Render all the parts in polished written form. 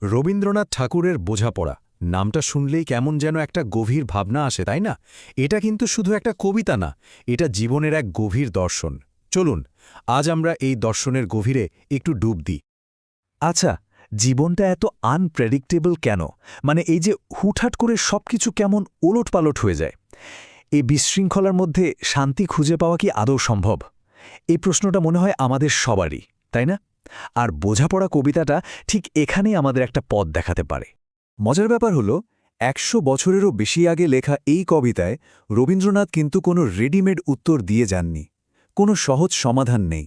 রবীন্দ্রনাথ ঠাকুরের বোঝাপড়া নামটা শুনলেই কেমন যেন একটা গভীর ভাবনা আসে, তাই না? এটা কিন্তু শুধু একটা কবিতা না, এটা জীবনের এক গভীর দর্শন। চলুন আজ আমরা এই দর্শনের গভীরে একটু ডুব দিই। আচ্ছা, জীবনটা এত আনপ্রেডিক্টেবল কেন? মানে এই যে হুটহাট করে সবকিছু কেমন ওলটপালট হয়ে যায়। এই বিশৃঙ্খলার মধ্যে শান্তি খুঁজে পাওয়া কি আদৌ সম্ভব? এই প্রশ্নটা মনে হয় আমাদের সবারই, তাই না? আর বোঝাপড়া কবিতাটা ঠিক এখানেই আমাদের একটা পথ দেখাতে পারে। মজার ব্যাপার হলো ১০০ বছরেরও বেশি আগে লেখা এই কবিতায় রবীন্দ্রনাথ কিন্তু কোনো রেডিমেড উত্তর দিয়ে যাননি, কোনো সহজ সমাধান নেই।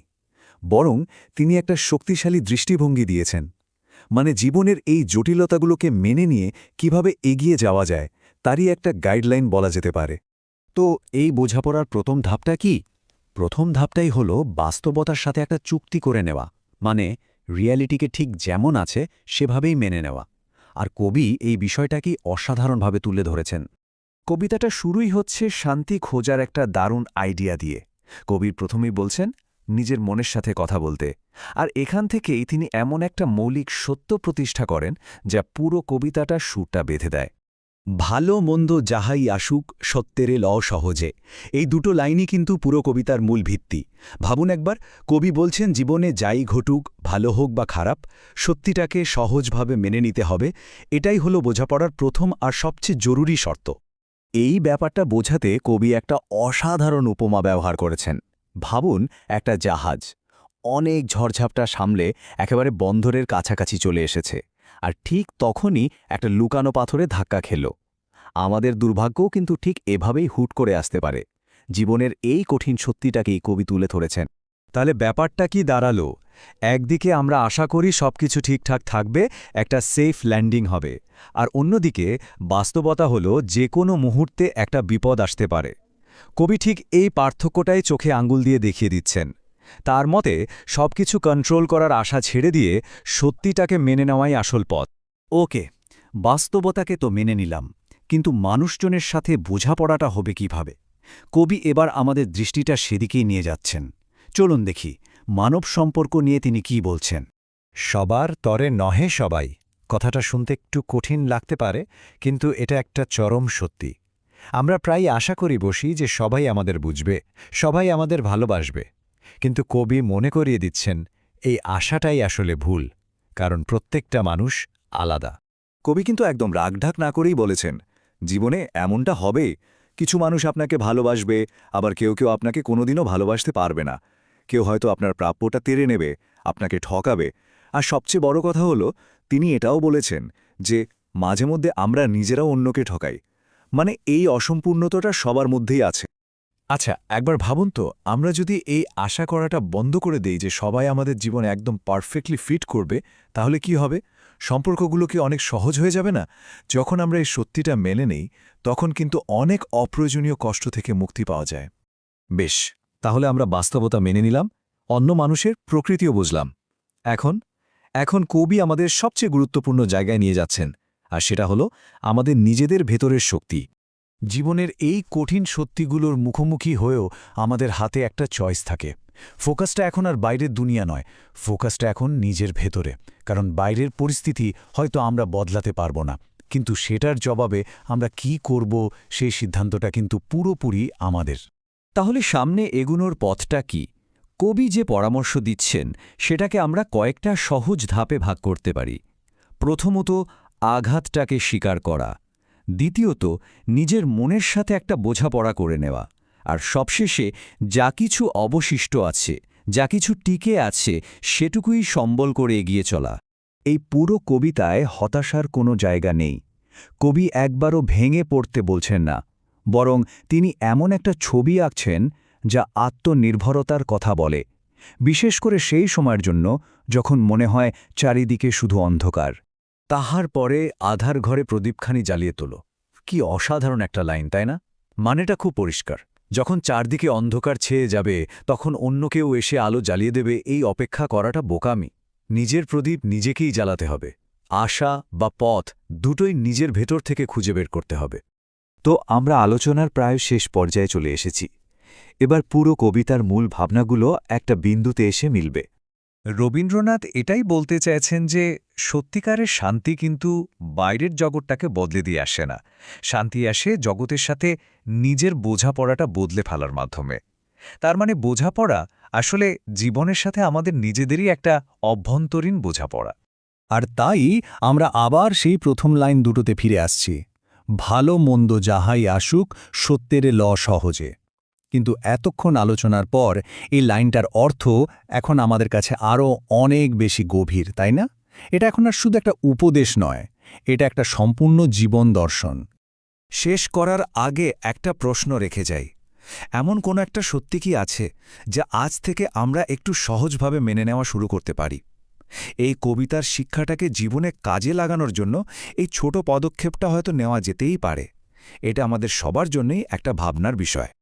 বরং তিনি একটা শক্তিশালী দৃষ্টিভঙ্গি দিয়েছেন। মানে জীবনের এই জটিলতাগুলোকে মেনে নিয়ে কিভাবে এগিয়ে যাওয়া যায় তারই একটা গাইডলাইন বলা যেতে পারে। তো এই বোঝাপড়ার প্রথম ধাপটা কি? প্রথম ধাপটাই হলো বাস্তবতার সাথে একটা চুক্তি করে নেওয়া, মানে রিয়ালিটিকে ঠিক যেমন আছে সেভাবেই মেনে নেওয়া। আর কবি এই বিষয়টাকেই অসাধারণভাবে তুলে ধরেছেন। কবিতাটা শুরুই হচ্ছে শান্তি খোঁজার একটা দারুণ আইডিয়া দিয়ে। কবির প্রথমেই বলছেন নিজের মনের সাথে কথা বলতে, আর এখান থেকেই তিনি এমন একটা মৌলিক সত্য প্রতিষ্ঠা করেন যা পুরো কবিতাটা সুরটা বেঁধে দেয়। ভালো মন্দ যাহাই আসুক সত্যেরে ল সহজে, এই দুটো লাইনই কিন্তু পুরো কবিতার মূল ভিত্তি। ভাবুন একবার, কবি বলছেন জীবনে যাই ঘটুক, ভালো হোক বা খারাপ, সত্যিটাকে সহজভাবে মেনে নিতে হবে। এটাই হলো বোঝাপড়ার প্রথম আর সবচেয়ে জরুরি শর্ত। এই ব্যাপারটা বোঝাতে কবি একটা অসাধারণ উপমা ব্যবহার করেছেন। ভাবুন একটা জাহাজ অনেক ঝড়ঝাপটা সামলে একেবারে বন্দরের কাছাকাছি চলে এসেছে, আর ঠিক তখনই একটা লুকানো পাথরে ধাক্কা খেল। আমাদের দুর্ভাগ্যও কিন্তু ঠিক এভাবেই হুট করে আসতে পারে। জীবনের এই কঠিন সত্যিটাকেই কবি তুলে ধরেছেন। তাহলে ব্যাপারটা কি দাঁড়ালো? একদিকে আমরা আশা করি সবকিছু ঠিকঠাক থাকবে, একটা সেফ ল্যান্ডিং হবে, আর অন্যদিকে বাস্তবতা হলো যে কোনো মুহূর্তে একটা বিপদ আসতে পারে। কবি ঠিক এই পার্থক্যটাই চোখে আঙ্গুল দিয়ে দেখিয়ে দিচ্ছেন। তার মতে সবকিছু কন্ট্রোল করার আশা ছেড়ে দিয়ে সত্যিটাকে মেনে নেওয়াই আসল পথ। ওকে, বাস্তবতাকে তো মেনে নিলাম, কিন্তু মানুষজনের সাথে বোঝাপড়াটা হবে কিভাবে? কবি এবার আমাদের দৃষ্টিটা সেদিকেই নিয়ে যাচ্ছেন। চলুন দেখি মানব সম্পর্ক নিয়ে তিনি কি বলছেন। সবার তরে নহে সবাই, কথাটা শুনতে একটু কঠিন লাগতে পারে, কিন্তু এটা একটা চরম সত্যি। আমরা প্রায় আশা করি বসি যে সবাই আমাদের বুঝবে, সবাই আমাদের ভালোবাসবে। কিন্তু কবি মনে করিয়ে দিচ্ছেন এই আশাটাই আসলে ভুল, কারণ প্রত্যেকটা মানুষ আলাদা। কবি কিন্তু একদম রাগঢাক না করেই বলেছেন, জীবনে এমনটা হবে, কিছু মানুষ আপনাকে ভালোবাসবে, আবার কেউ কেউ আপনাকে কোনোদিনও ভালোবাসতে পারবে না। কেউ হয়তো আপনার প্রাপ্যটা তেড়ে নেবে, আপনাকে ঠকাবে। আর সবচেয়ে বড় কথা হলো, তিনি এটাও বলেছেন যে মাঝে মধ্যে আমরা নিজেরাও অন্যকে ঠকাই। মানে এই অসম্পূর্ণতাটা সবার মধ্যেই আছে। আচ্ছা, একবার ভাবুন তো, আমরা যদি এই আশা করাটা বন্ধ করে দেই যে সবাই আমাদের জীবনে একদম পারফেক্টলি ফিট করবে, তাহলে কি হবে? সম্পর্কগুলো কি অনেক সহজ হয়ে যাবে না? যখন আমরা এই সত্যিটা মেনে নেই, তখন কিন্তু অনেক অপ্রয়োজনীয় কষ্ট থেকে মুক্তি পাওয়া যায়। বেশ, তাহলে আমরা বাস্তবতা মেনে নিলাম, অন্য মানুষের প্রকৃতিও বুঝলাম। এখন এখন কবি আমাদের সবচেয়ে গুরুত্বপূর্ণ জায়গায় নিয়ে যাচ্ছেন, আর সেটা হলো আমাদের নিজেদের ভেতরের শক্তি। জীবনের এই কঠিন সত্যিগুলোর মুখোমুখি হয়েও আমাদের হাতে একটা চয়েস থাকে। ফোকাসটা এখন আর বাইরের দুনিয়া নয়, ফোকাসটা এখন নিজের ভেতরে। কারণ বাইরের পরিস্থিতি হয়তো আমরা বদলাতে পারবো না, কিন্তু সেটার জবাবে আমরা কি করব সেই সিদ্ধান্তটা কিন্তু পুরোপুরি আমাদের। তাহলে সামনে এগুনোর পথটা কি? কবি যে পরামর্শ দিচ্ছেন সেটাকে আমরা কয়েকটা সহজ ধাপে ভাগ করতে পারি। প্রথমত, আঘাতটাকে স্বীকার করা। দ্বিতীয়ত, নিজের মনের সাথে একটা বোঝাপড়া করে নেওয়া। আর সবশেষে যা কিছু অবশিষ্ট আছে, যা কিছু টিকে আছে, সেটুকুই সম্বল করে এগিয়ে চলা। এই পুরো কবিতায় হতাশার কোনো জায়গা নেই। কবি একবারও ভেঙে পড়তে বলছেন না, বরং তিনি এমন একটা ছবি আঁকছেন যা আত্মনির্ভরতার কথা বলে, বিশেষ করে সেই সময়ের জন্য যখন মনে হয় চারিদিকে শুধু অন্ধকার। তাহার পরে আধার ঘরে প্রদীপখানি জ্বালিয়ে তোলো। কি অসাধারণ একটা লাইন, তাই না? মানেটা খুব পরিষ্কার। যখন চারদিকে অন্ধকার ছেয়ে যাবে, তখন অন্য কেউ এসে আলো জ্বালিয়ে দেবে, এই অপেক্ষা করাটা বোকামি। নিজের প্রদীপ নিজেকেই জ্বালাতে হবে। আশা বা পথ দুটোই নিজের ভেতর থেকে খুঁজে বের করতে হবে। তো আমরা আলোচনার প্রায় শেষ পর্যায়ে চলে এসেছি। এবার পুরো কবিতার মূল ভাবনাগুলো একটা বিন্দুতে এসে মিলবে। রবীন্দ্রনাথ এটাই বলতে চাইছেন যে সত্যিকারের শান্তি কিন্তু বাইরের জগৎটাকে বদলে দিয়ে আসে না। শান্তি আসে জগতের সাথে নিজের বোঝাপড়াটা বদলে ফেলার মাধ্যমে। তার মানে বোঝাপড়া আসলে জীবনের সাথে আমাদের নিজেদেরই একটা অভ্যন্তরীণ বোঝাপড়া। আর তাই আমরা আবার সেই প্রথম লাইন দুটোতে ফিরে আসছি, ভালো মন্দ যাহাই আসুক সত্যের ল সহজে। কিন্তু এতক্ষণ আলোচনার পর এই লাইনটার অর্থ এখন আমাদের কাছে আরও অনেক বেশি গভীর, তাই না? এটা এখন আর শুধু একটা উপদেশ নয়, এটা একটা সম্পূর্ণ জীবন দর্শন। শেষ করার আগে একটা প্রশ্ন রেখে যাই, এমন কোনো একটা সত্যি কি আছে যা আজ থেকে আমরা একটু সহজভাবে মেনে নেওয়া শুরু করতে পারি? এই কবিতার শিক্ষাটাকে জীবনে কাজে লাগানোর জন্য এই ছোট পদক্ষেপটা হয়তো নেওয়া যেতেই পারে। এটা আমাদের সবার জন্যই একটা ভাবনার বিষয়।